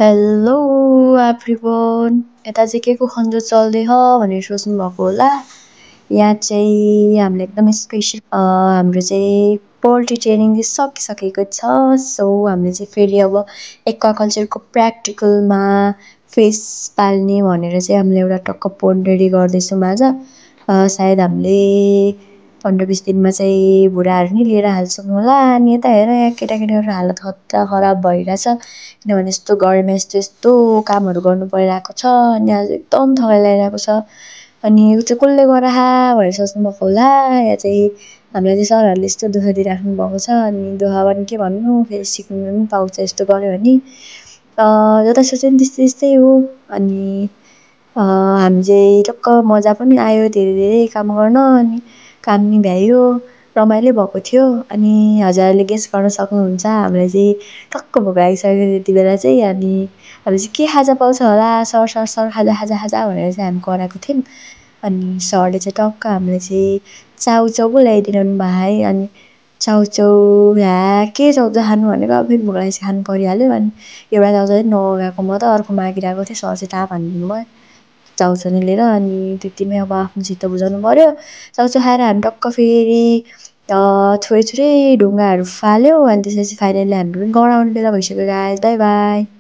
Hello everyone यता चाहिँ के को खन्जो चल्दै ह भनेर सोच्नु भएको होला। यहाँ चाहिँ हामीले एकदमै स्पेसल हाम्रो चाहिँ पोल्ट्री ट्रेनिङ चाहिँ सकिसकेको छ। सो हामीले चाहिँ फेरि अब एक्वाकल्चरको प्र्याक्टिकलमा फिस पाल्ने भनेर चाहिँ हामीले एउटा टक्क पोन्ड रेडी गर्दैछौँ आज। सायद हामीले 15-20 दिनमा चाहिँ बुढाहरू नि लिएर हाल्छौँ होला। अनि यता हेर यहाँ केटाकेटीहरूको हालत खतरा खराब भइरहेछ किनभने यस्तो गरममा यस्तो यस्तो कामहरू गर्नु परिरहेको छ। अनि आज एकदम थकाइ लागिरहेको छ। अनि यो चाहिँ कसले गराहा भनेर सोच्नुभएको होला। यहाँ चाहिँ हामीलाई चाहिँ सरहरूले यस्तो दुःख दिइराख्नु भएको छ। अनि दुःख पनि के भन्नु, फेरि सिक्नु पनि पाउँछ यस्तो गऱ्यो भने। जतासुकै त्यस्तै त्यस्तै हो। अनि हामी चाहिँ टक्क मजा पनि आयो धेरै धेरै काम गर्न। अनि काम नि भ्यायो, रमाइलो भएको थियो। अनि हजुरहरूले गेस गर्न सक्नुहुन्छ हामीलाई चाहिँ टक्क भोक लागिसक्यो त्यति बेला चाहिँ। अनि हामी चाहिँ के खाजा पाउँछ होला सर सर सर खाजा खाजा खाजा भनेर चाहिँ हामी कराएको थियौँ। अनि सरले चाहिँ टक्क हामीलाई चाहिँ चाउचाउ पो ल्याइदिनु भयो है। अनि चाउचाउ ला के चाउचाउ खानु भनेको अब फेरि भोक लागेपछि खानु परिहाल्यो। अनि एउटा चाउचाउ चाहिँ नमगाएको म त अर्को मागिरहेको थिएँ। सर चाहिँ टाढा हानिदिनु भयो चाउचाउ नि लिएर। अनि त्यतिमै अब आफ्नो चित्त बुझाउनु पर्यो। चाउचाउ खाएर हामी टक्क फेरि थोरै थोरै ढुङ्गाहरू फाल्यो। अनि त्यसपछि फाइनली हाम्रो पनि घर आउने बेला भइसक्यो गाइस। By by.